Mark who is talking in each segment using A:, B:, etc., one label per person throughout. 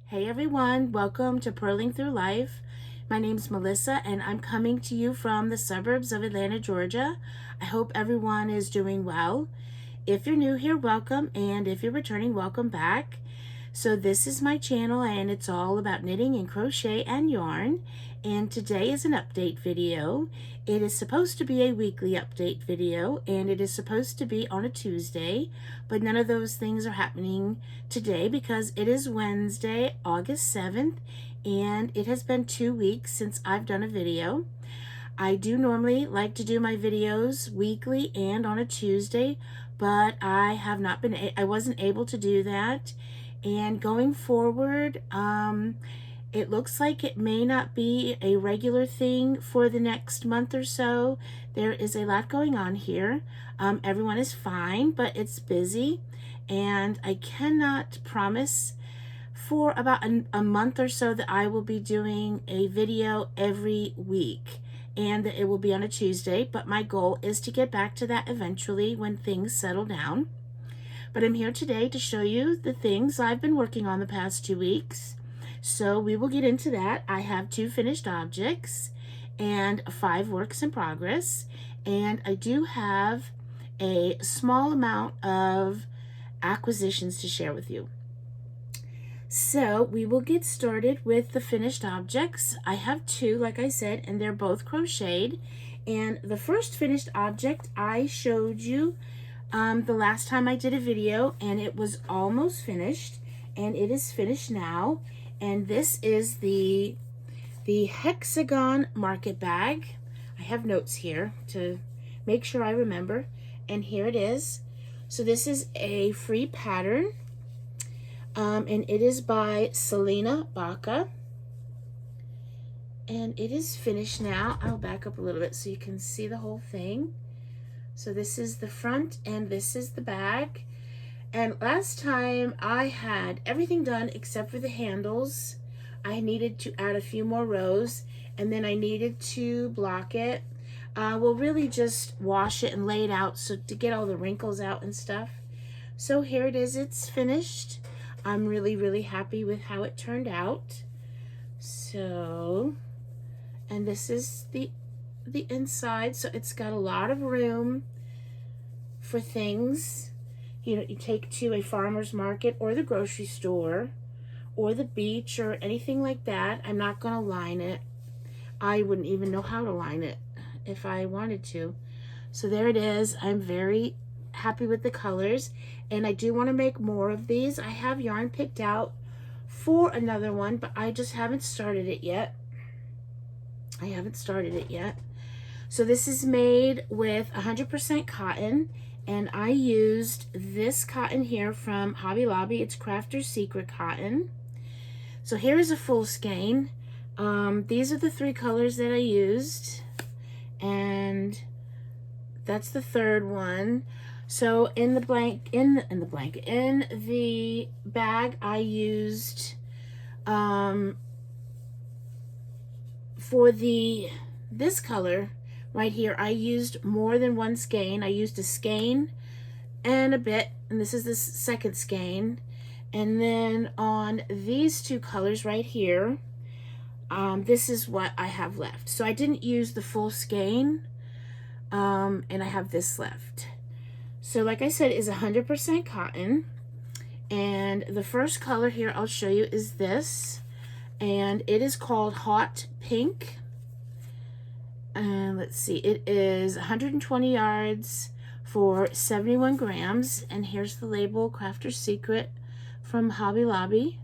A: Hey everyone, welcome to Purling Through Life. My name's Melissa and I'm coming to you from the suburbs of Atlanta, Georgia. I hope everyone is doing well. If you're new here, welcome, and if you're returning, welcome back. So this is my channel and it's all about knitting and crochet and yarn. And today is an update video. It is supposed to be a weekly update video and it is supposed to be on a Tuesday, but none of those things are happening today because it is Wednesday, August 7th, and it has been 2 weeks since I've done a video. I do normally like to do my videos weekly and on a Tuesday, but I wasn't able to do that. And going forward, it looks like it may not be a regular thing for the next month or so. There is a lot going on here. Everyone is fine, but it's busy, and I cannot promise for about a month or so that I will be doing a video every week and that it will be on a Tuesday, but my goal is to get back to that eventually when things settle down. But I'm here today to show you the things I've been working on the past 2 weeks. So we will get into that. I have 2 finished objects and 5 works in progress, and I do have a small amount of acquisitions to share with you. So we will get started with the finished objects. I have 2, like I said, and they're both crocheted. And the first finished object I showed you the last time I did a video, and it was almost finished, and it is finished now. And this is the Hexagon market bag. I have notes here to make sure I remember, and here it is. So this is a free pattern. And it is by Salena, Baca. And it is finished now. I'll back up a little bit so you can see the whole thing. So this is the front and this is the back. And last time I had everything done except for the handles. I needed to add a few more rows, and then I needed to block it. We'll really just wash it and lay it out so to get all the wrinkles out and stuff. So here it is, it's finished. I'm really happy with how it turned out. So, and this is the inside, so it's got a lot of room for things. You know, you take to a farmer's market or the grocery store or the beach or anything like that. I'm not gonna line it. I wouldn't even know how to line it if I wanted to. So there it is. I'm very happy with the colors, and I do want to make more of these. I have yarn picked out for another one, but I just haven't started it yet. So this is made with 100% cotton, and I used this cotton here from Hobby Lobby. It's Crafter's Secret cotton. So here is a full skein. These are the 3 colors that I used, and that's the 3rd one. So in the bag I used for this color right here, I used more than 1 skein. I used a skein and a bit, and this is the 2nd skein. And then on these 2 colors right here, this is what I have left. So I didn't use the full skein, and I have this left. So like I said, is 100% cotton, and the first color here I'll show you is this, and it is called Hot Pink. And let's see, it is 120 yards for 71 grams, and here's the label, Crafter's Secret from Hobby Lobby.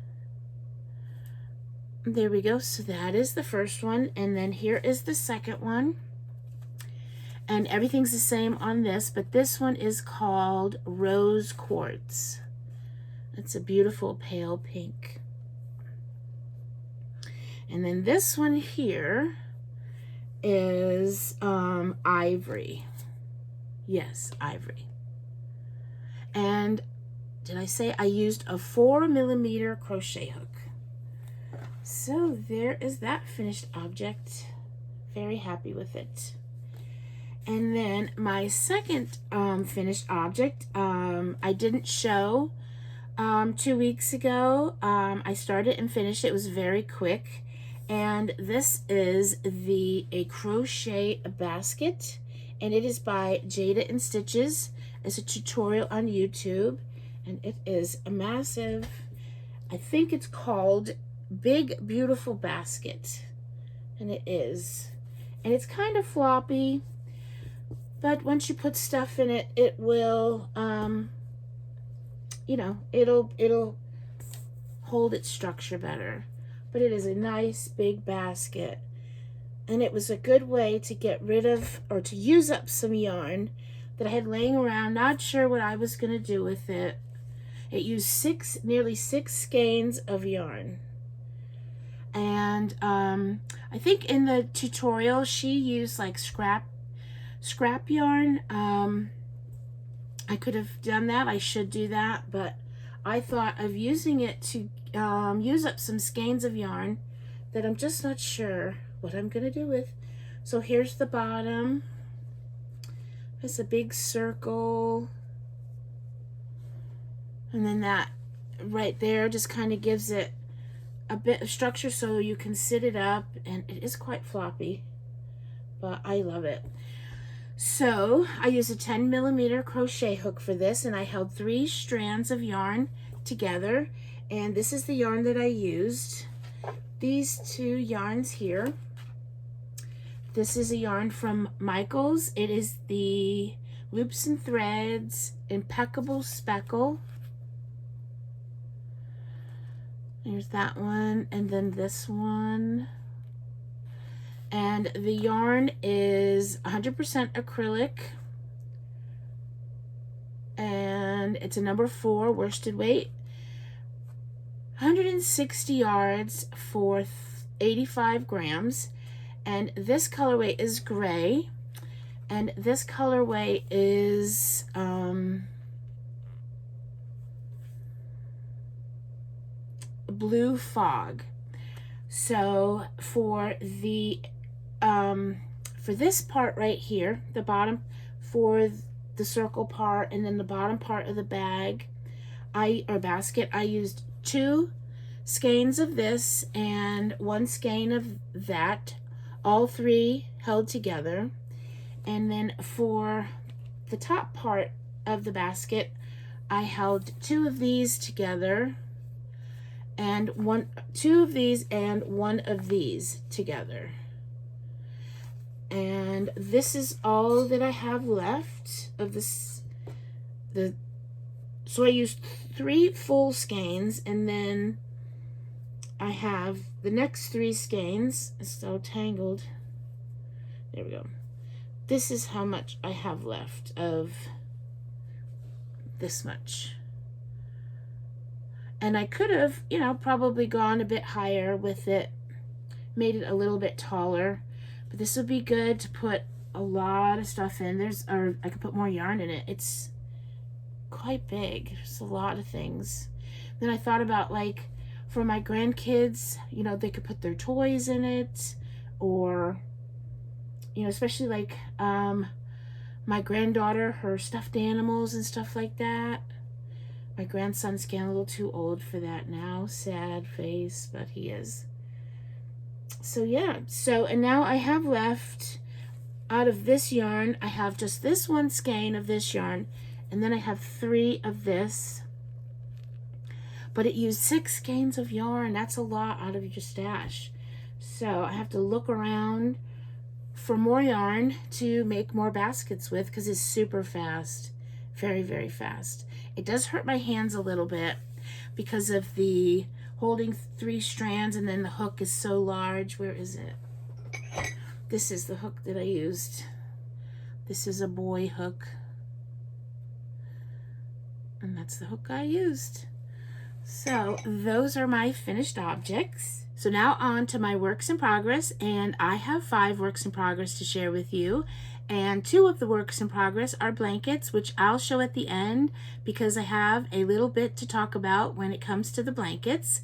A: There we go. So that is the first one, and then here is the second one. And everything's the same on this, but this one is called Rose Quartz. It's a beautiful pale pink. And then this one here is ivory. Yes, ivory. And did I say I used a 4mm crochet hook? So there is that finished object. Very happy with it. And then my second finished object, I didn't show 2 weeks ago. I started and finished. It was very quick. And this is a crochet basket, and it is by Jada and Stitches. It's a tutorial on YouTube, and it is a massive, I think it's called Big Beautiful Basket, and it is. And it's kind of floppy, but once you put stuff in it, it will, you know, it'll hold its structure better. But it is a nice big basket, and it was a good way to get rid of or to use up some yarn that I had laying around, not sure what I was going to do with it. It used nearly six skeins of yarn, and I think in the tutorial she used like scrap yarn. I could have done that. I should do that, but I thought of using it to use up some skeins of yarn that I'm just not sure what I'm gonna do with. So here's the bottom. It's a big circle, and then that right there just kind of gives it a bit of structure so you can sit it up, and it is quite floppy, but I love it. So I used a 10mm crochet hook for this, and I held 3 strands of yarn together, and this is the yarn that I used. These 2 yarns here. This is a yarn from Michaels. It is the Loops and Threads Impeccable Speckle. There's that one, and then this one. And the yarn is 100% acrylic, and it's a number 4 worsted weight, 160 yards for 85 grams. And this colorway is gray, and this colorway is blue fog. So for this part right here, the bottom, for the circle part, and then the bottom part of the bag, or basket, I used 2 skeins of this and 1 skein of that, all 3 held together. And then for the top part of the basket, I held 2 of these together, and 2 of these and 1 of these together. And this is all that I have left of this. So I used 3 full skeins, and then I have the next 3 skeins. It's so tangled. There we go. This is how much I have left of this much. And I could have, you know, probably gone a bit higher with it, made it a little bit taller. But this would be good to put a lot of stuff in. Or I could put more yarn in it. It's quite big. There's a lot of things. Then I thought about, like, for my grandkids, you know, they could put their toys in it, or, you know, especially like my granddaughter, her stuffed animals and stuff like that. My grandson's getting a little too old for that now. Sad face, but he is. So yeah, and now I have left, out of this yarn, I have just this 1 skein of this yarn, and then I have 3 of this. But it used 6 skeins of yarn. That's a lot out of your stash. So I have to look around for more yarn to make more baskets with, because it's super fast. Very, very fast. It does hurt my hands a little bit because of the holding 3 strands, and then the hook is so large. Where is it? This is the hook that I used. This is a boy hook. And that's the hook I used. So those are my finished objects. So now on to my works in progress, and I have 5 works in progress to share with you. And 2 of the works in progress are blankets, which I'll show at the end because I have a little bit to talk about when it comes to the blankets.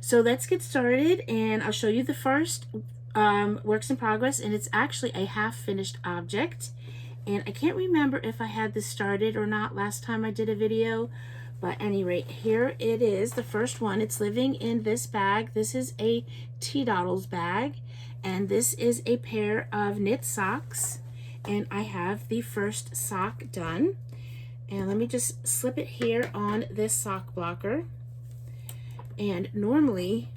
A: So let's get started, and I'll show you the first works in progress, and it's actually a half finished object. And I can't remember if I had this started or not last time I did a video, But at any rate, here it is, the first one. It's living in this bag. This is a T-Doddles bag, and this is a pair of knit socks. And I have the first sock done. And let me just slip it here on this sock blocker. And normally,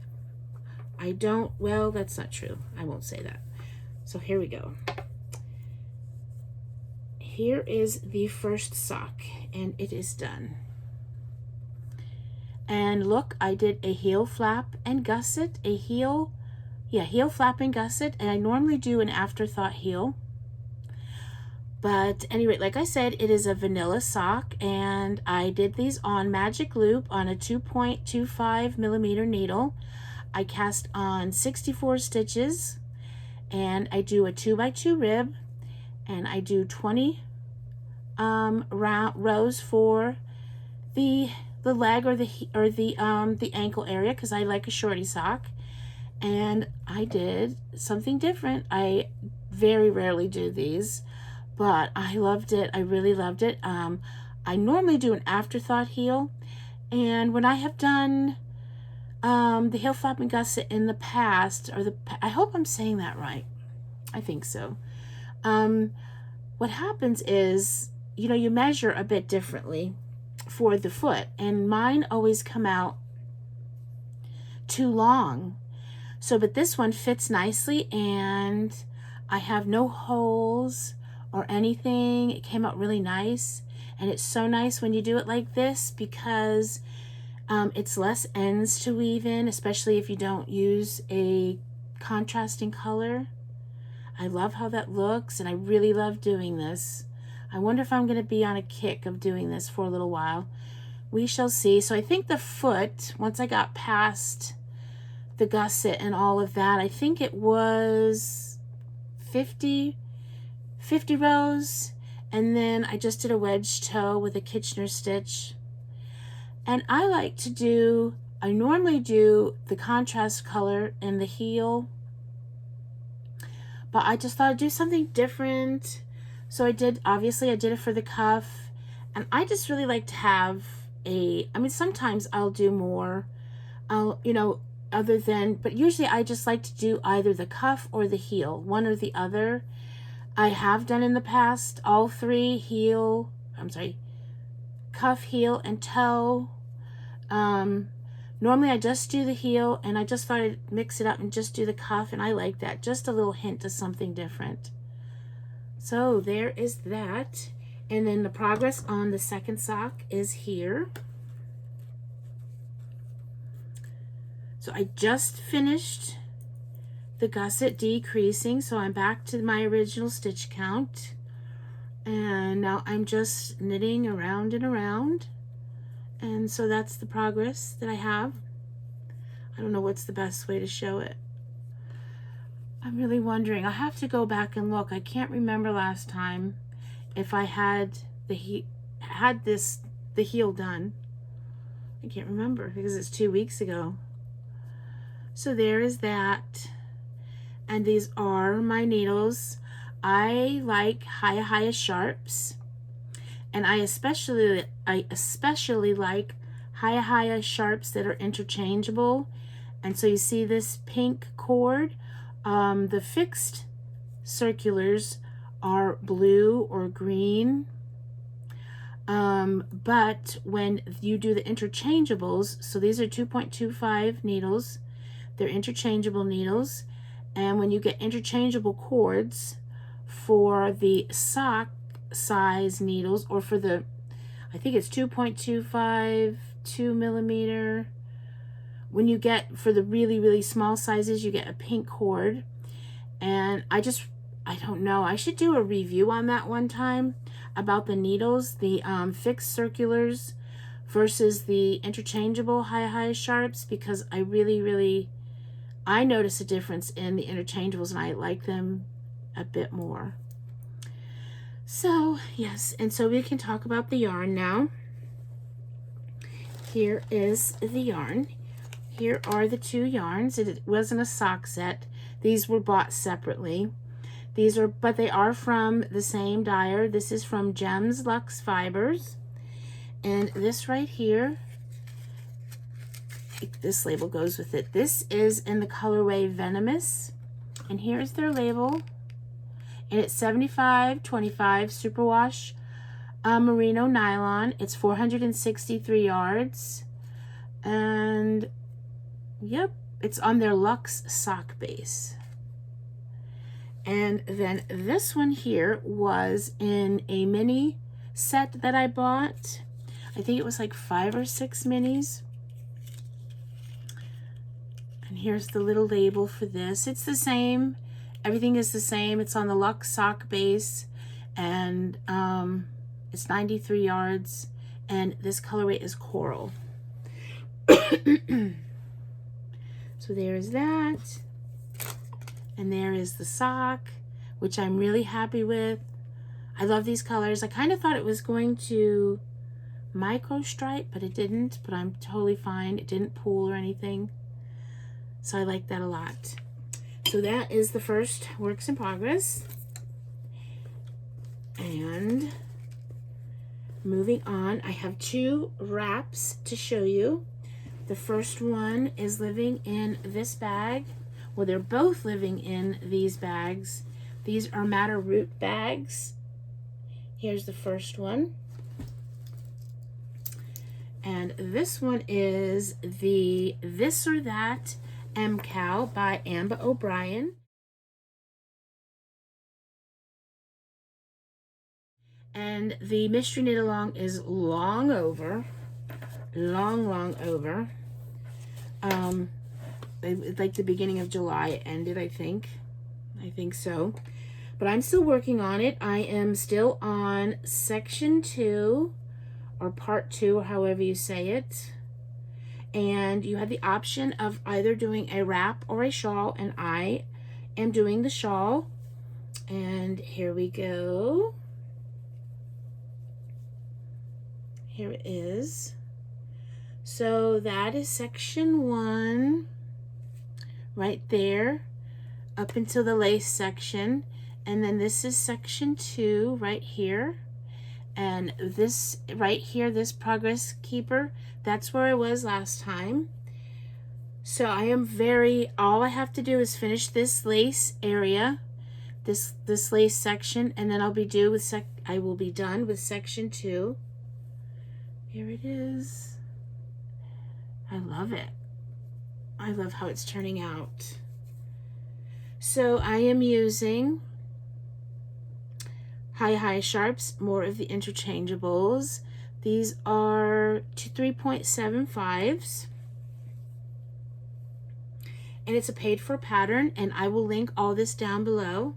A: I don't, well, that's not true. I won't say that. So here we go. Here is the first sock, and it is done. And look, I did a heel flap and gusset, heel flap and gusset, and I normally do an afterthought heel. But anyway, like I said, it is a vanilla sock, and I did these on magic loop on a 2.25 millimeter needle. I cast on 64 stitches, and I do a 2x2 rib, and I do 20 rows for the leg or the ankle area, because I like a shorty sock. And I did something different. I very rarely do these, but I loved it. I really loved it. I normally do an afterthought heel, and when I have done the heel flap and gusset in the past, I hope I'm saying that right. I think so. What happens is, you know, you measure a bit differently for the foot, and mine always come out too long. So, but this one fits nicely, and I have no holes or anything. It came out really nice, and it's so nice when you do it like this, because it's less ends to weave in, especially if you don't use a contrasting color. I love how that looks, and I really love doing this. I wonder if I'm going to be on a kick of doing this for a little while. We shall see. So I think the foot, once I got past the gusset and all of that, I think it was 50 rows, and then I just did a wedge toe with a Kitchener stitch. And I normally do the contrast color in the heel, but I just thought I'd do something different. So obviously I did it for the cuff, and I just really like to have sometimes I'll do more, but usually I just like to do either the cuff or the heel, one or the other. I have done in the past all three, cuff, heel, and toe. Normally I just do the heel, and I just thought I'd mix it up and just do the cuff, and I like that. Just a little hint of something different. So there is that. And then the progress on the second sock is here. So I just finished the gusset decreasing, so I'm back to my original stitch count. And now I'm just knitting around and around. And so that's the progress that I have. I don't know what's the best way to show it. I'm really wondering. I'll have to go back and look. I can't remember last time if I had the heel done. I can't remember because it's 2 weeks ago. So there is that. And these are my needles. I like Haya sharps, and I especially like Haya sharps that are interchangeable. And so you see this pink cord. The fixed circulars are blue or green, but when you do the interchangeables, so these are 2.25 needles, they're interchangeable needles, and when you get interchangeable cords for the sock size needles, or for the, I think it's 2.25, 2 millimeter, when you get for the really small sizes, you get a pink cord. And I don't know, I should do a review on that one time about the needles, the fixed circulars versus the interchangeable Haya sharps, because I notice a difference in the interchangeables, and I like them a bit more. So yes, and so we can talk about the yarn now. Here is the yarn. Here are the two yarns. It wasn't a sock set. These were bought separately. But they are from the same dyer. This is from Gems Luxe Fibers. And this right here, this label goes with it. This is in the colorway Venomous. And here's their label. And it's 75/25 superwash merino nylon. It's 463 yards. And yep, it's on their Luxe sock base. And then this one here was in a mini set that I bought. I think it was like 5 or 6 minis. And here's the little label for this. It's the same. Everything is the same. It's on the Luxe sock base. And it's 93 yards. And this colorway is coral. So there's that. And there is the sock, which I'm really happy with. I love these colors. I kind of thought it was going to micro stripe, but it didn't. But I'm totally fine. It didn't pool or anything. So I like that a lot. So that is the first works in progress. And moving on, I have 2 wraps to show you. The first one is living in this bag. Well, they're both living in these bags. These are Madder Root bags. Here's the first one. And this one is the This or That MCal by Ambah O'Brien. And the mystery knit along is long over. Long over. Like the beginning of July it ended, I think so, but I'm still working on it. I am still on section 2 or part 2, or however you say it, and you have the option of either doing a wrap or a shawl, and I am doing the shawl. And here we go. Here it is. So that is section 1 right there up until the lace section, and then this is section 2 right here, and this right here, this progress keeper, that's where I was last time. So I am all I have to do is finish this lace area, this lace section, and then I will be done with section 2. Here it is. I love it. I love how it's turning out. So I am using high sharps, more of the interchangeables. These are 3.75s. And it's a paid for pattern, and I will link all this down below.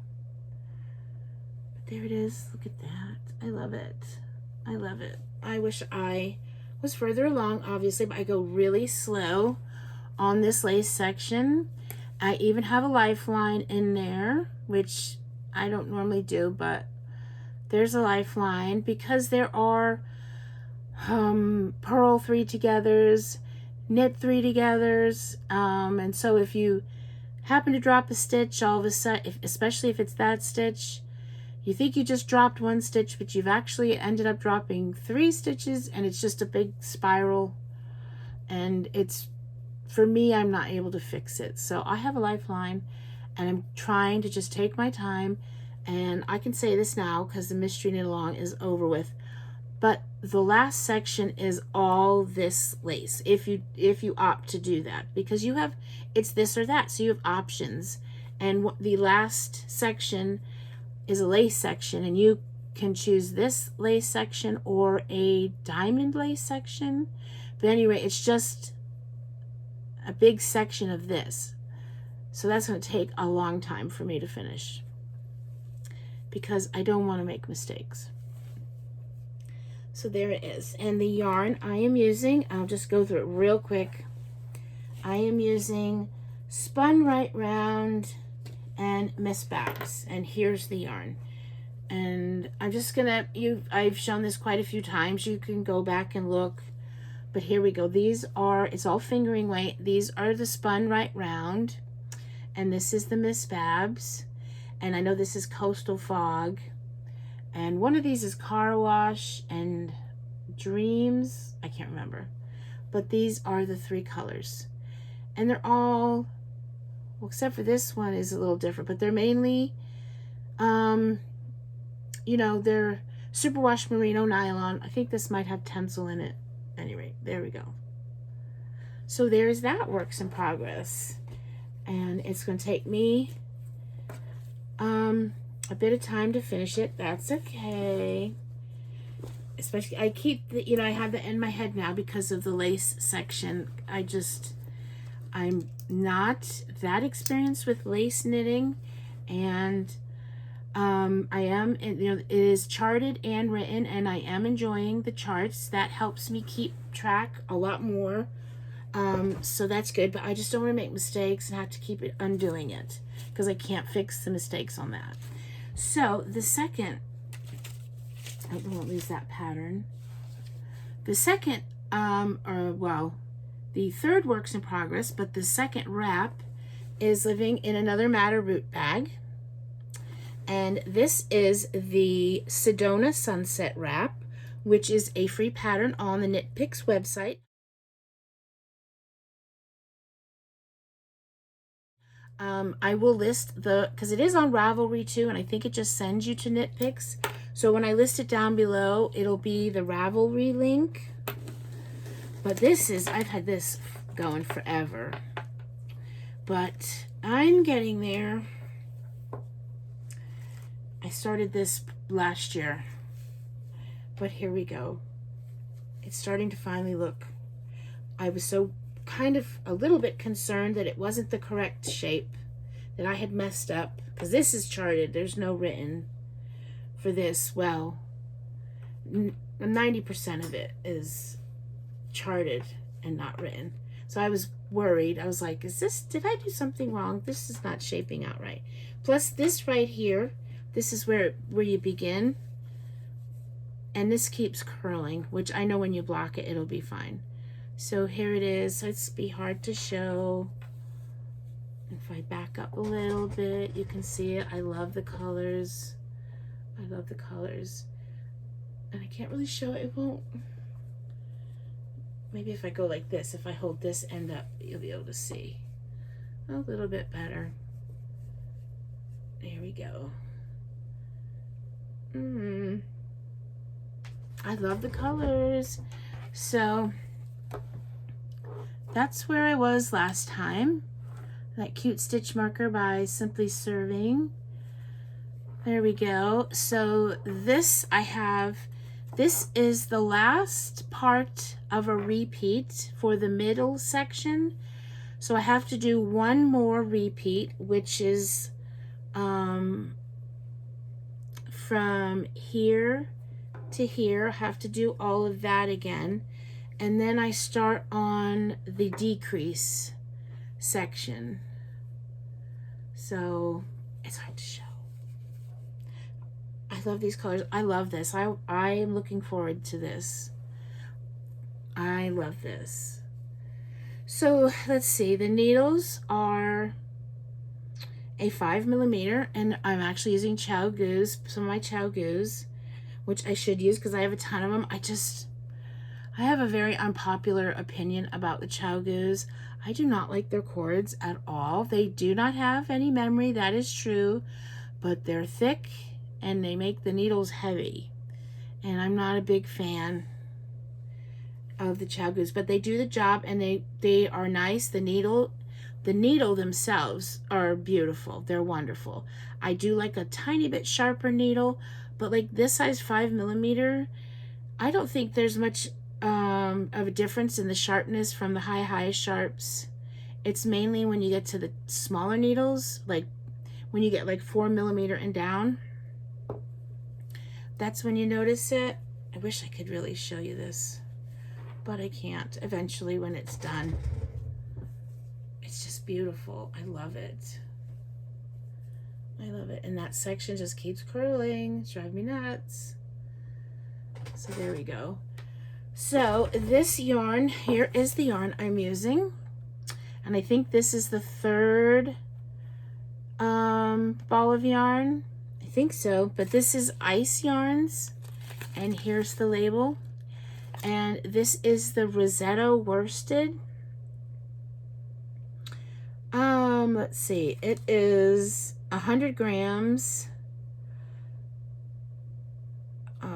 A: But there it is. Look at that. I love it. I love it. I wish I was further along, obviously, but I go really slow on this lace section. I even have a lifeline in there, which I don't normally do, but there's a lifeline because there are purl 3-togethers, knit 3-togethers, and so if you happen to drop a stitch all of a sudden, especially if it's that stitch, you think you just dropped 1 stitch, but you've actually ended up dropping 3 stitches, and it's just a big spiral, and it's, for me, I'm not able to fix it. So I have a lifeline, and I'm trying to just take my time, and I can say this now because the mystery knit along is over with, but the last section is all this lace, if you opt to do that, because you have, it's this or that, so you have options, and the last section is a lace section, and you can choose this lace section or a diamond lace section. But anyway, it's just a big section of this, so that's going to take a long time for me to finish because I don't want to make mistakes. So there it is, and the yarn I am using, I'll just go through it real quick. I am using Spun Right Round and Miss Babs, and here's the yarn. And I'm just gonna, I've shown this quite a few times, you can go back and look. But here we go. These are, it's all fingering weight. These are the Spun Right Round. And this is the Miss Babs. And I know this is Coastal Fog. And one of these is Car Wash and Dreams, I can't remember, but these are the 3 colors, and they're all, well, except for this one is a little different, but they're mainly you know, they're superwash merino nylon. I think this might have tencel in it. Anyway, there we go. So there's that works in progress, and it's going to take me a bit of time to finish it. That's okay. Especially, I keep the, you know, I have that in my head now because of the lace section. I'm not that experienced with lace knitting, and I am, you know, it is charted and written, and I am enjoying the charts. That helps me keep track a lot more. So that's good, but I just don't want to make mistakes and have to keep undoing it because I can't fix the mistakes on that. So the second, I won't lose that pattern. The second, the third works in progress, but the second wrap is living in another Matter Root bag. And this is the Sedona Sunset Wrap, which is a free pattern on the Knit Picks website. I will list because it is on Ravelry too, and I think it just sends you to Knit Picks. So when I list it down below, it'll be the Ravelry link. But this is, I've had this going forever, but I'm getting there. I started this last year, but here we go. It's starting to finally look. I was so kind of a little bit concerned that it wasn't the correct shape, that I had messed up, because this is charted. There's no written for this. Well, 90% of it is charted and not written. So I was worried. I was like, did I do something wrong? This is not shaping out right. Plus this right here, this is where you begin, and this keeps curling, which I know when you block it, it'll be fine. So here it is. It's be hard to show. If I back up a little bit, you can see it. I love the colors. I love the colors. And I can't really show it. It won't. Maybe if I go like this, if I hold this end up, you'll be able to see a little bit better. There we go. I love the colors. So that's where I was last time. That cute stitch marker by Simply Serving. There we go. So this this is the last part of a repeat for the middle section. So I have to do one more repeat, which is from here to here. I have to do all of that again, and then I start on the decrease section. So it's hard to show. I love these colors. I love this. I am looking forward to this. I love this. So let's see, the needles are a 5mm, and I'm actually using Chow Goos, some of my Chow Goos, which I should use because I have a ton of them. I have a very unpopular opinion about the Chow Goos. I do not like their cords at all. They do not have any memory, that is true, but they're thick and they make the needles heavy. And I'm not a big fan of the Chow Goos, but they do the job, and they are nice. The needle themselves are beautiful. They're wonderful. I do like a tiny bit sharper needle, but like this size 5mm, I don't think there's much of a difference in the sharpness from the high sharps. It's mainly when you get to the smaller needles, like when you get like 4mm and down, that's when you notice it. I wish I could really show you this, but I can't. Eventually when it's done. It's just beautiful. I love it. I love it. And that section just keeps curling. It's driving me nuts. So there we go. So this yarn, here is the yarn I'm using. And I think this is the third ball of yarn. I think so. But this is Ice Yarns. And here's the label. And this is the Rosetto worsted. Let's see, it is 100 grams. I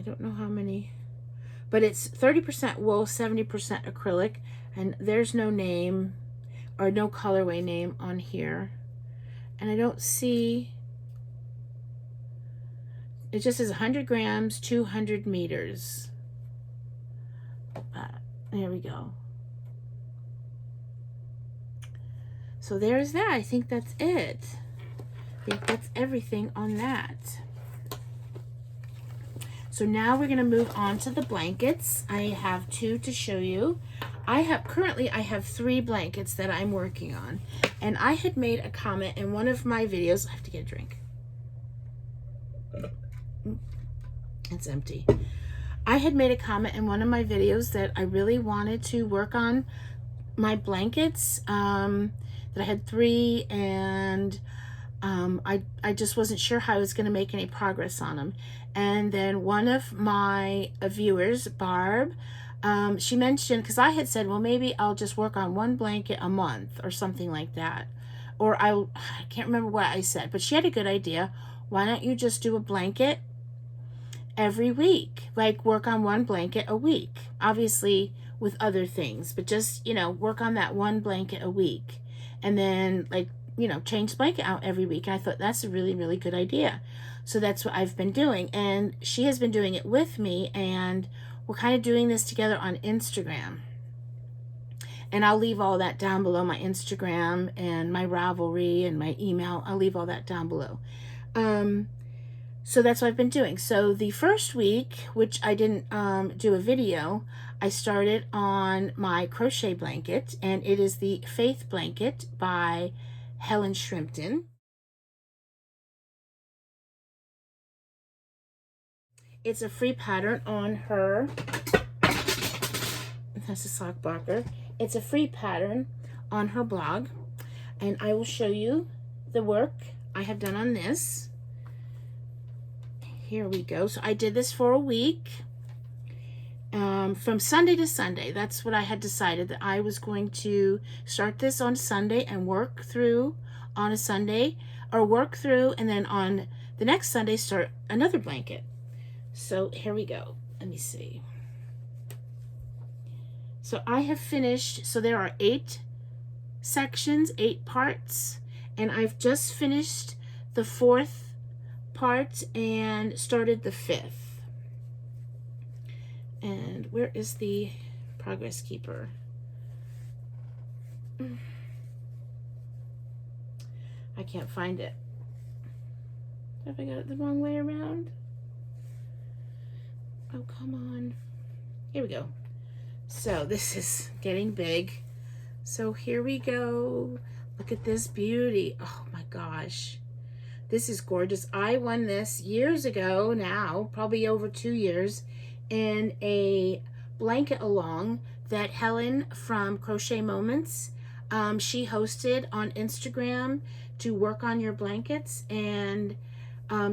A: don't know how many, but it's 30% wool, 70% acrylic, and there's no name or no colorway name on here. And I don't see, it just says 100 grams, 200 meters. There we go. So there's that. I think that's it. I think that's everything on that. So now we're going to move on to the blankets. I have 2 to show you. Currently I have 3 blankets that I'm working on. And I had made a comment in one of my videos. I have to get a drink. It's empty. I had made a comment in one of my videos that I really wanted to work on my blankets. That I had 3, and I just wasn't sure how I was going to make any progress on them. And then one of my viewers, Barb, she mentioned, because I had said, well, maybe I'll just work on 1 blanket a month or something like that. Or I can't remember what I said, but she had a good idea. Why don't you just do a blanket every week? Like, work on 1 blanket a week, obviously with other things, but just, you know, work on that 1 blanket a week. And then, like, you know, change the blanket out every week. And I thought that's a really, really good idea. So that's what I've been doing. And she has been doing it with me. And we're kind of doing this together on Instagram. And I'll leave all that down below, my Instagram and my Ravelry and my email. I'll leave all that down below. So that's what I've been doing. So the first week, which I didn't do a video, I started on my crochet blanket, and it is the Faith Blanket by Helen Shrimpton. It's a free pattern on her. That's a sock blocker. It's a free pattern on her blog, and I will show you the work I have done on this. Here we go. So I did this for a week, from Sunday to Sunday. That's what I had decided, that I was going to start this on Sunday and work through on a Sunday, or work through, and then on the next Sunday start another blanket. So here we go. Let me see. So I have finished, so there are 8 sections, 8 parts, and I've just finished the 4th part and started the 5th. And where is the progress keeper? I can't find it. Have I got it the wrong way around? Oh, come on. Here we go. So this is getting big. So here we go. Look at this beauty. Oh my gosh. This is gorgeous. I won this years ago now, probably over 2 years, in a blanket along that Helen from Crochet Moments, she hosted on Instagram to work on your blankets, and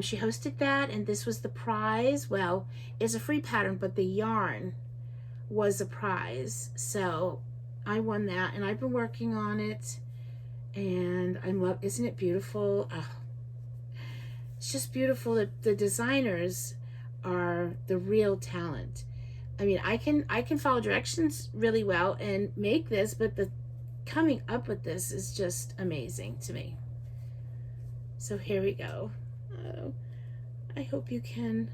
A: she hosted that, and this was the prize. Well, it's a free pattern, but the yarn was a prize. So I won that, and I've been working on it, and I love, isn't it beautiful? Oh, it's just beautiful. The designers are the real talent. I mean, I can follow directions really well and make this, but the coming up with this is just amazing to me. So here we go. I hope you can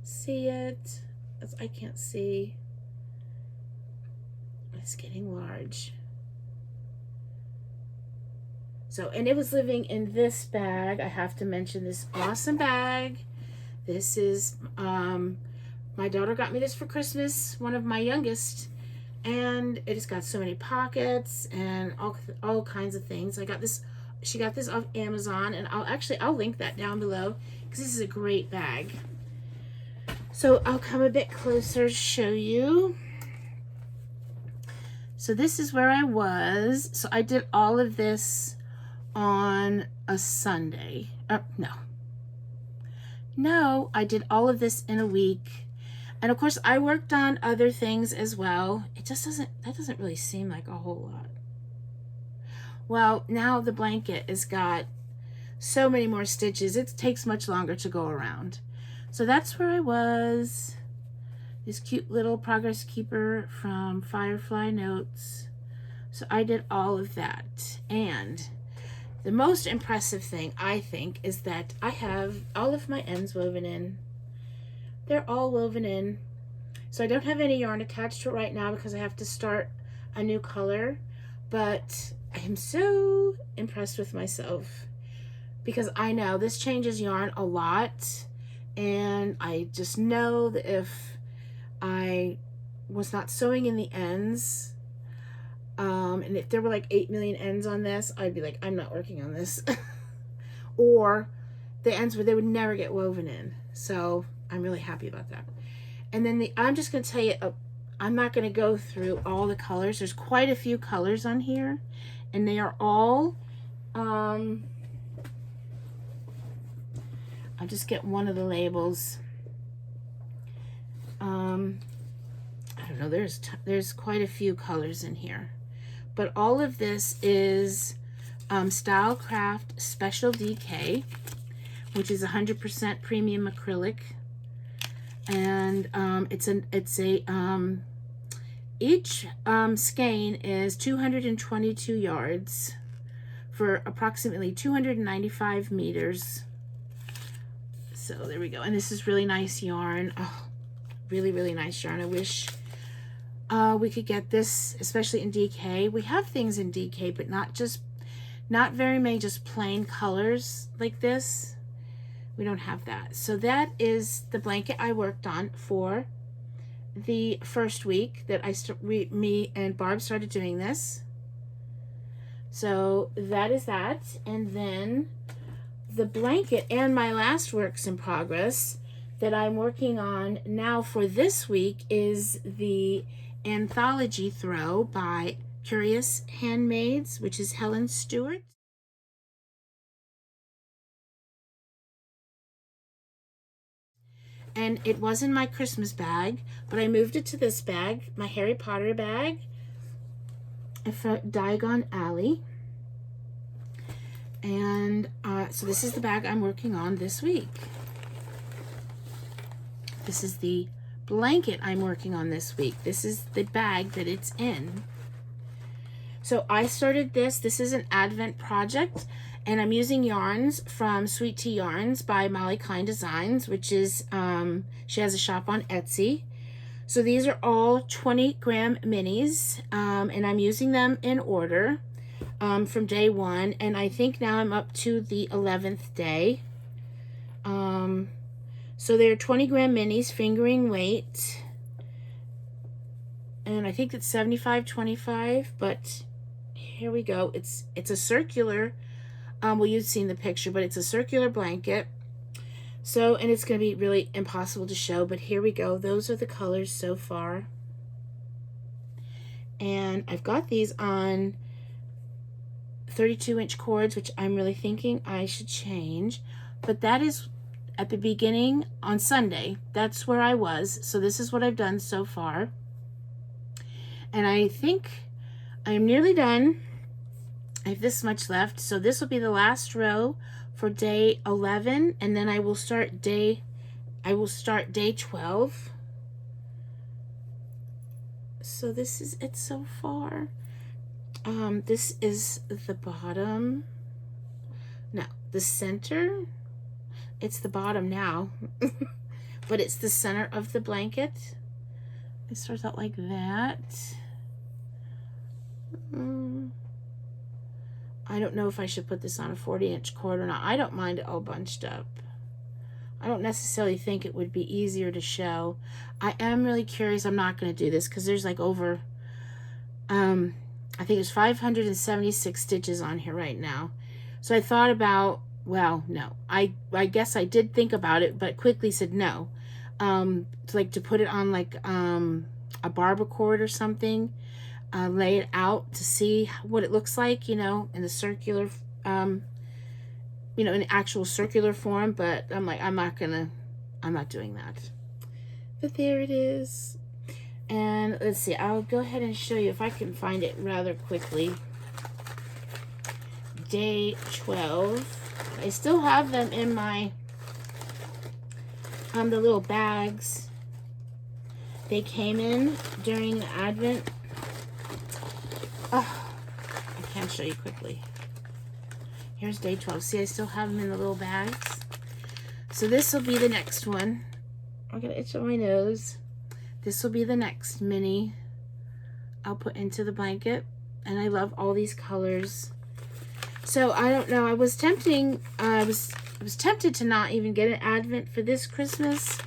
A: see it, as I can't see. It's getting large. So, and it was living in this bag. I have to mention this awesome bag. This is, my daughter got me this for Christmas, one of my youngest, and it has got so many pockets and all kinds of things. I got this, she got this off Amazon, and I'll link that down below, because this is a great bag. So I'll come a bit closer to show you. So this is where I was. So I did all of this on a Sunday. No, I did all of this in a week. And of course, I worked on other things as well. It just doesn't, that doesn't really seem like a whole lot. Well, now the blanket has got so many more stitches. It takes much longer to go around. So that's where I was. This cute little progress keeper from Firefly Notes. So I did all of that. And the most impressive thing, I think, is that I have all of my ends woven in. They're all woven in. So I don't have any yarn attached to it right now because I have to start a new color. But I am so impressed with myself because I know this changes yarn a lot. And I just know that if I was not sewing in the ends, and if there were like 8 million ends on this, I'd be like, I'm not working on this. Or the ends where they would never get woven in. So I'm really happy about that. And then I'm just going to tell you, I'm not going to go through all the colors. There's quite a few colors on here, and they are all, I'll just get one of the labels. I don't know, there's quite a few colors in here. But all of this is Stylecraft Special DK, which is 100% premium acrylic. And each skein is 222 yards for approximately 295 meters. So there we go. And this is really nice yarn. Oh, really, really nice yarn. I wish we could get this, especially in DK. We have things in DK, but not very many just plain colors like this. We don't have that. So that is the blanket I worked on for the first week that me and Barb started doing this. So that is that. And then the blanket and my last works in progress that I'm working on now for this week is the Anthology throw by Curious Handmaids, which is Helen Stewart. And it was in my Christmas bag, but I moved it to this bag, my Harry Potter bag from Diagon Alley. And so this is the bag I'm working on this week. This is the blanket I'm working on this week. This is the bag that it's in. So I started this. This is an Advent project, and I'm using yarns from Sweet Tea Yarns by Molly Klein Designs, which is, she has a shop on Etsy. So these are all 20-gram minis, and I'm using them in order from day one, and I think now I'm up to the 11th day. So they're 20-gram minis, fingering weight, and I think it's 75-25, but here we go. It's a circular, well, you've seen the picture, but it's a circular blanket. So, and it's going to be really impossible to show, but here we go. Those are the colors so far. And I've got these on 32-inch cords, which I'm really thinking I should change. But that is at the beginning on Sunday. That's where I was. So this is what I've done so far. And I think I'm nearly done. I have this much left. So this will be the last row for day 11, and then I will start day 12. So this is it so far. This is the bottom. No, the center. It's the bottom now, but it's the center of the blanket. It starts out like that. I don't know if I should put this on a 40-inch cord or not. I don't mind it all bunched up. I don't necessarily think it would be easier to show. I am really curious. I'm not going to do this because there's like over, I think there's 576 stitches on here right now. So I thought about, well, no. I guess I did think about it, but quickly said no. To put it on like a barber cord or something. Lay it out to see what it looks like, you know, in the circular, in the actual circular form. But I'm like, I'm not doing that. But there it is. And let's see, I'll go ahead and show you if I can find it rather quickly. Day 12. I still have them in my the little bags they came in during the Advent. Oh, I can't show you quickly. Here's day 12. See, I still have them in the little bags. So this will be the next one. I'm gonna itch on my nose. This will be the next mini I'll put into the blanket. And I love all these colors. So I don't know. I was tempted to not even get an Advent for this Christmas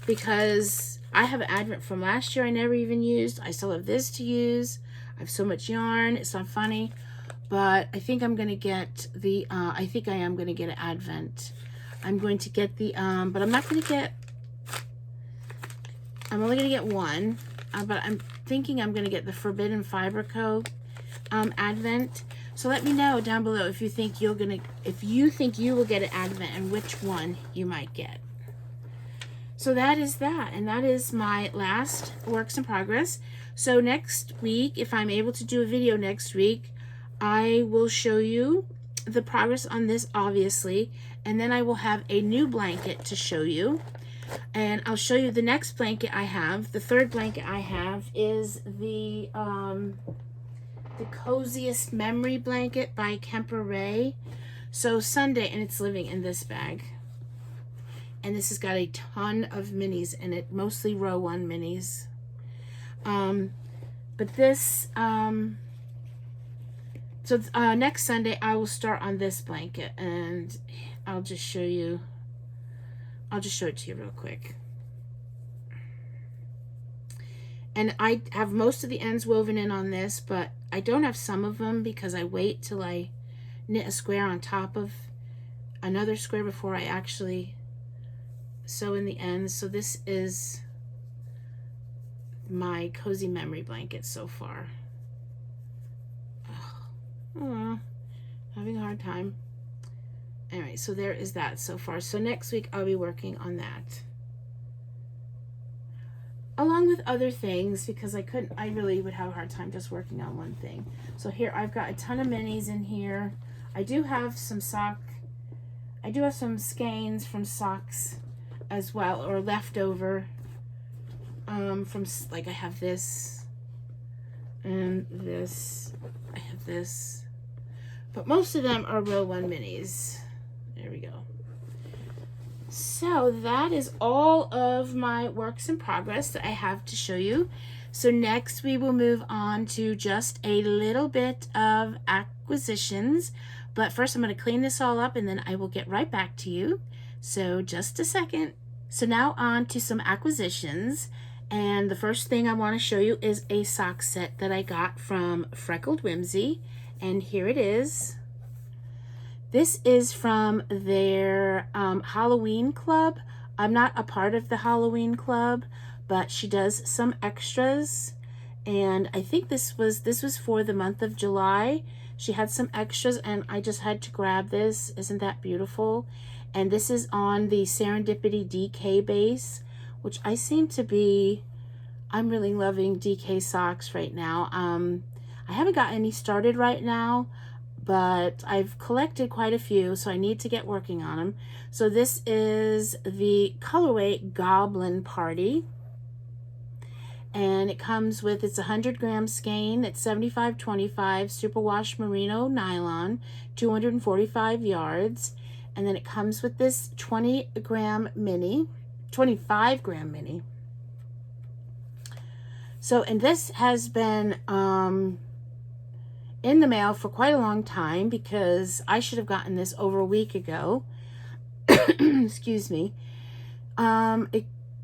A: because I have an Advent from last year I never even used. I still have this to use. I have so much yarn. It's not funny. But I think I'm going to get the, I think I am going to get an Advent. I'm going to get the, but I'm not going to get, I'm only going to get one. But I'm thinking I'm going to get the Forbidden Fiber Co. Advent. So let me know down below if you think you will get an Advent and which one you might get. So that is that, and that is my last works in progress. So next week, if I'm able to do a video next week, I will show you the progress on this, obviously, and then I will have a new blanket to show you. And I'll show you the next blanket I have. The third blanket I have is the Coziest Memory Blanket by Kemper Wray. So Sunday, and it's living in this bag. And this has got a ton of minis in it, mostly row 1 minis. But this, next Sunday I will start on this blanket, and I'll just show you, it to you real quick. And I have most of the ends woven in on this, but I don't have some of them because I wait till I knit a square on top of another square before I actually sew in the ends. So this is my cozy memory blanket so far. Having a hard time. Anyway, so there is that so far. So next week I'll be working on that, along with other things, because I really would have a hard time just working on one thing. So here I've got a ton of minis in here. I do have some skeins from socks as well, or leftover from, like, I have this and this, I have this, but most of them are row 1 minis. There we go. So that is all of my works in progress that I have to show you. So next we will move on to just a little bit of acquisitions. But first I'm going to clean this all up and then I will get right back to you. So just a second. So now on to some acquisitions. And the first thing I want to show you is a sock set that I got from Freckled Whimsy. And here it is. This is from their Halloween club. I'm not a part of the Halloween club, but she does some extras. And I think this was for the month of July. She had some extras and I just had to grab this. Isn't that beautiful? And this is on the Serendipity DK base, which I seem to be, I'm really loving DK socks right now. I haven't got any started right now, but I've collected quite a few, so I need to get working on them. So this is the colorway Goblin Party. And it comes with, it's 100 gram skein, it's 75/25 superwash merino nylon, 245 yards. And then it comes with this 25 gram mini. So, and this has been in the mail for quite a long time because I should have gotten this over a week ago. Excuse me.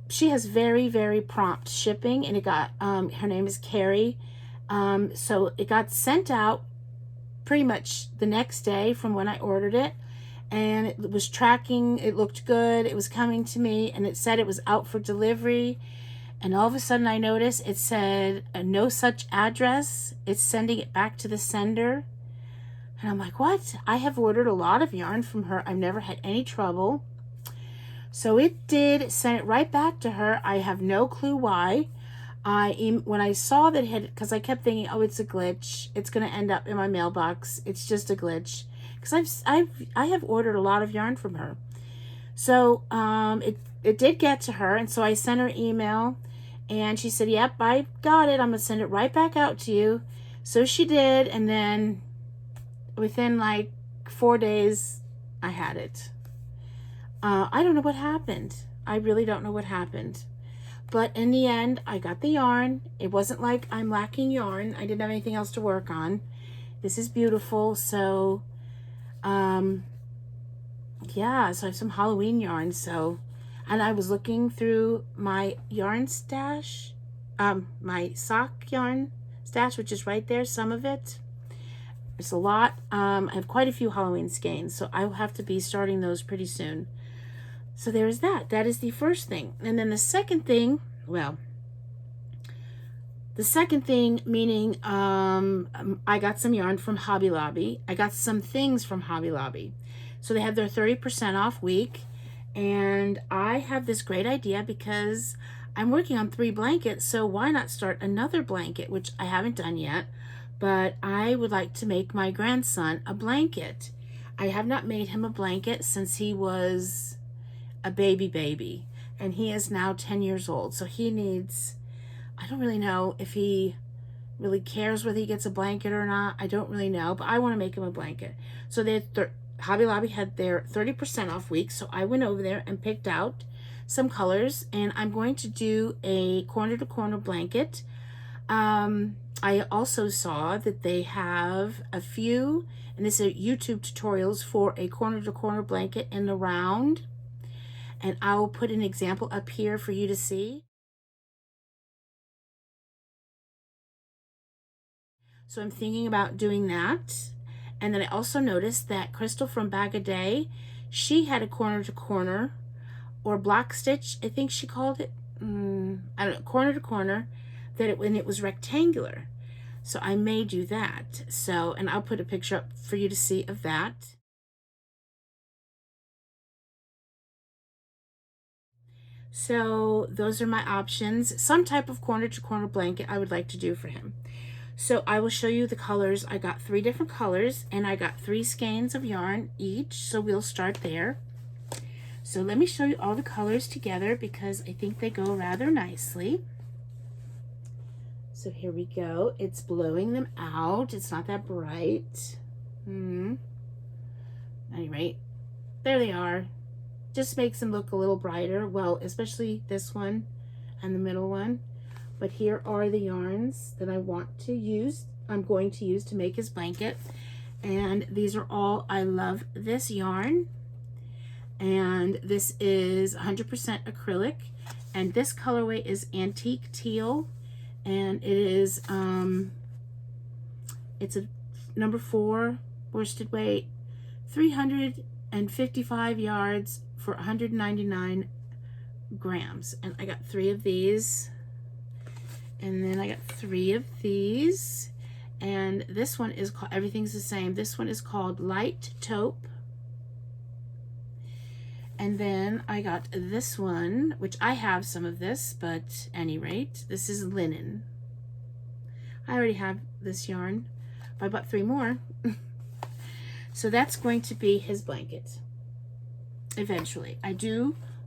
A: She has very, very prompt shipping, and it got, her name is Carrie. So it got sent out pretty much the next day from when I ordered it, and it was tracking, it looked good, it was coming to me, and it said it was out for delivery. And all of a sudden I noticed it said no such address. It's sending it back to the sender. And I'm like, what? I have ordered a lot of yarn from her. I've never had any trouble. So it did send it right back to her. I have no clue why. When I saw that it had, because I kept thinking, oh, it's a glitch. It's going to end up in my mailbox. It's just a glitch. Because I have ordered a lot of yarn from her. So it did get to her, and so I sent her email, and she said, yep, I got it. I'm going to send it right back out to you. So she did, and then within like 4 days, I had it. I don't know what happened. I really don't know what happened. But in the end, I got the yarn. It wasn't like I'm lacking yarn. I didn't have anything else to work on. This is beautiful. So, yeah, so I have some Halloween yarn. So, and I was looking through my yarn stash, my sock yarn stash, which is right there, some of it. There's a lot. I have quite a few Halloween skeins, so I will have to be starting those pretty soon. So there's that. That is the first thing. And then the second thing, well, the second thing meaning I got some yarn from Hobby Lobby. I got some things from Hobby Lobby. So they had their 30% off week. And I have this great idea because I'm working on 3 blankets. So why not start another blanket, which I haven't done yet. But I would like to make my grandson a blanket. I have not made him a blanket since he was a baby, and he is now 10 years old. So he needs, I don't really know if he really cares whether he gets a blanket or not. I don't really know, but I want to make him a blanket. So Hobby Lobby had their 30% off week, so I went over there and picked out some colors, and I'm going to do a corner to corner blanket. I also saw that they have a few, and this is YouTube tutorials for a corner to corner blanket in the round. And I will put an example up here for you to see. So I'm thinking about doing that. And then I also noticed that Crystal from Baca, she had a corner to corner, or block stitch, I think she called it. I don't know, corner to corner, when it was rectangular. So I may do that. So, and I'll put a picture up for you to see of that. So those are my options. Some type of corner to corner blanket I would like to do for him. So I will show you the colors. I got 3 different colors, and I got 3 skeins of yarn each. So we'll start there. So let me show you all the colors together because I think they go rather nicely. So here we go. It's blowing them out. It's not that bright. Anyway, there they are. Just makes them look a little brighter. Well, especially this one and the middle one. But here are the yarns that I want to use. I'm going to use to make his blanket. And these are all, I love this yarn. And this is 100% acrylic. And this colorway is Antique Teal. And it is, it's a number 4 worsted weight, 355 yards for 199 grams. And I got 3 of these. And then I got 3 of these. And this one is called, everything's the same. This one is called Light Taupe. And then I got this one, which I have some of this, but at any rate, this is linen. I already have this yarn, but I bought 3 more. So that's going to be his blanket. Eventually. I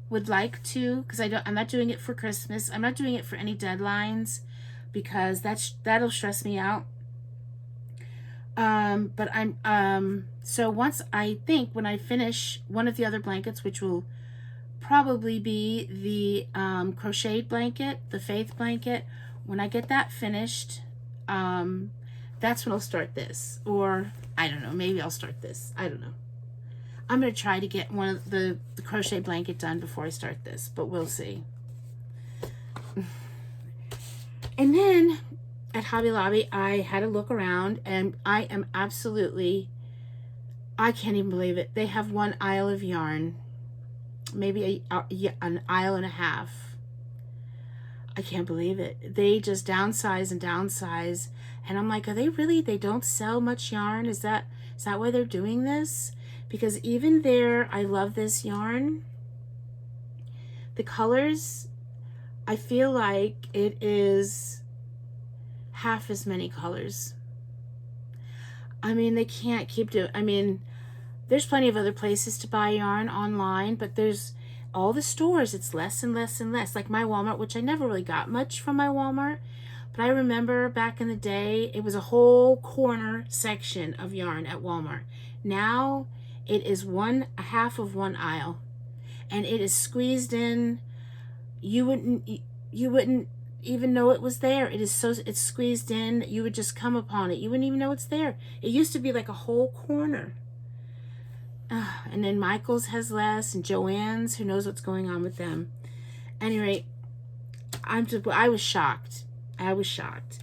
A: would like to, because I'm not doing it for Christmas. I'm not doing it for any deadlines because that'll stress me out. But so once I think when I finish one of the other blankets, which will probably be the crocheted blanket, the Faith blanket, when I get that finished, that's when I'll start this. Or I don't know, maybe I'll start this. I don't know. I'm going to try to get one of the crochet blanket done before I start this, but we'll see. And then at Hobby Lobby, I had a look around, and I am absolutely, I can't even believe it. They have one aisle of yarn, maybe an aisle and a half. I can't believe it. They just downsize and downsize, and I'm like, are they really, they don't sell much yarn? Is that why they're doing this? Because even there, I love this yarn. the colors, I feel like it is half as many colors. I mean, they can't keep doing, I mean, there's plenty of other places to buy yarn online, but there's all the stores, it's less and less and less. Like my Walmart, which I never really got much from my Walmart, but I remember back in the day, it was a whole corner section of yarn at Walmart. Now it is a half of one aisle, and it is squeezed in. You wouldn't even know it was there. It's squeezed in. You would just come upon it. You wouldn't even know it's there. It used to be like a whole corner. And then Michael's has less, and Joann's, who knows what's going on with them. Anyway, I was shocked. I was shocked.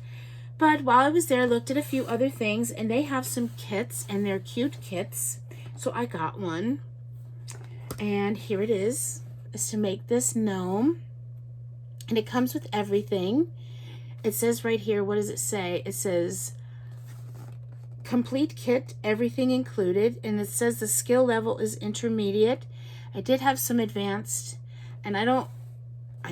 A: But while I was there, I looked at a few other things, and they have some kits, and they're cute kits. So I got one, and here it is. It's to make this gnome, and it comes with everything. It says right here, what does it say? It says complete kit, everything included, and it says the skill level is intermediate. I did have some advanced, and I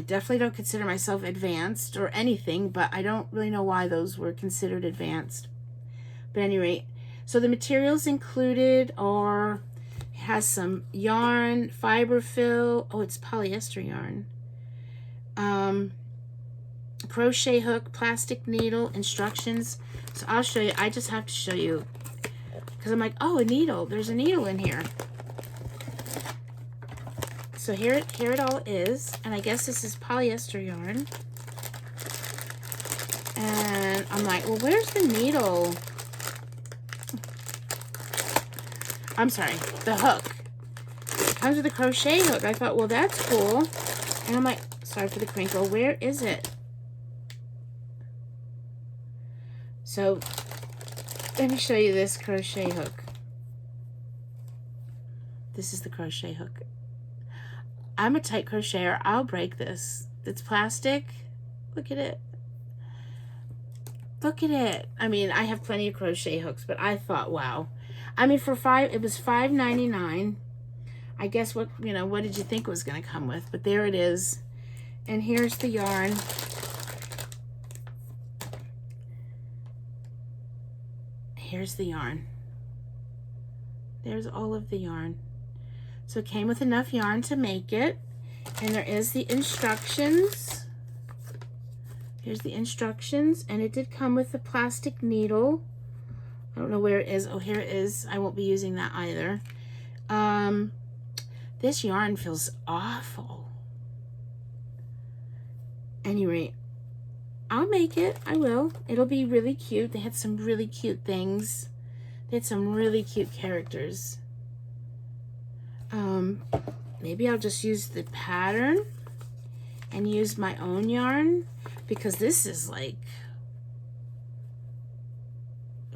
A: definitely don't consider myself advanced or anything, but I don't really know why those were considered advanced. But anyway, so the materials included are, it has some yarn, fiber fill, oh, it's polyester yarn, crochet hook, plastic needle, instructions. So I'll show you. I just have to show you because I'm like, oh, a needle. There's a needle in here. So here it all is, and I guess this is polyester yarn. And I'm like, well, where's the needle? I'm sorry, the hook. It comes with a crochet hook. I thought, well, that's cool. And I'm like, sorry for the crinkle. Where is it? So let me show you this crochet hook. This is the crochet hook. I'm a tight crocheter. I'll break this. It's plastic. Look at it. Look at it. I mean, I have plenty of crochet hooks, but I thought, wow. I mean, it was $5.99. I guess what did you think it was going to come with? But there it is. And here's the yarn. Here's the yarn. There's all of the yarn. So it came with enough yarn to make it. And there is the instructions. Here's the instructions. And it did come with a plastic needle. I don't know where it is. Oh, here it is. I won't be using that either. This yarn feels awful. Anyway, I'll make it. I will. It'll be really cute. They had some really cute things. They had some really cute characters. Maybe I'll just use the pattern and use my own yarn, because this is like,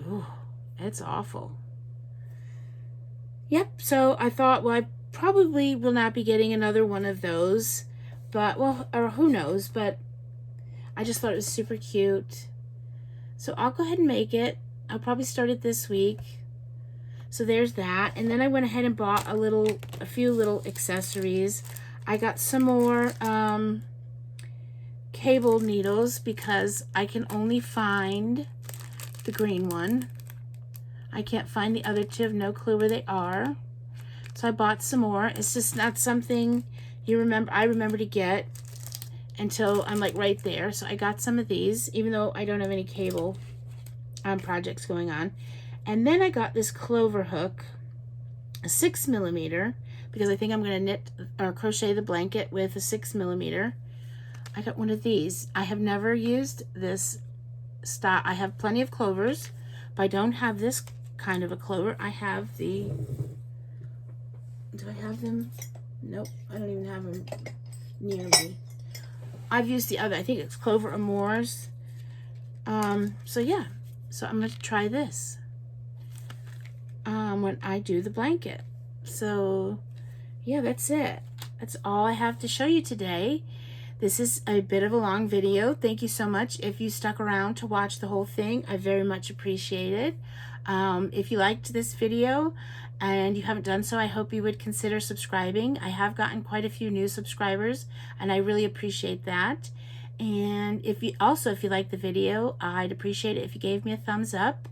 A: ooh, it's awful. Yep, so I thought, well, I probably will not be getting another one of those, but, well, or who knows, but I just thought it was super cute. So I'll go ahead and make it. I'll probably start it this week. So there's that. And then I went ahead and bought a few little accessories. I got some more cable needles because I can only find the green one. I can't find the other two. I have no clue where they are. So I bought some more. It's just not something I remember to get until I'm like right there. So I got some of these, even though I don't have any cable projects going on. And then I got this clover hook, a 6mm, because I think I'm going to knit or crochet the blanket with a 6mm. I got one of these. I have never used this style. I have plenty of clovers, but I don't have this kind of a clover. I have the, do I have them? Nope, I don't even have them near me. I've used the other, I think it's Clover Amours. So yeah, so I'm going to try this when I do the blanket. So yeah, that's it. That's all I have to show you today. This is a bit of a long video. Thank you so much. If you stuck around to watch the whole thing, I very much appreciate it. If you liked this video and you haven't done so, I hope you would consider subscribing. I have gotten quite a few new subscribers, and I really appreciate that. And if you like the video, I'd appreciate it if you gave me a thumbs up.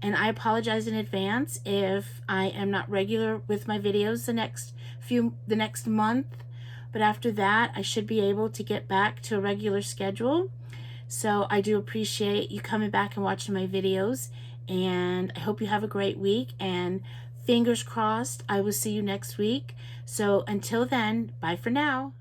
A: And I apologize in advance if I am not regular with my videos the next month. But after that, I should be able to get back to a regular schedule. So I do appreciate you coming back and watching my videos. And I hope you have a great week. And fingers crossed, I will see you next week. So until then, bye for now.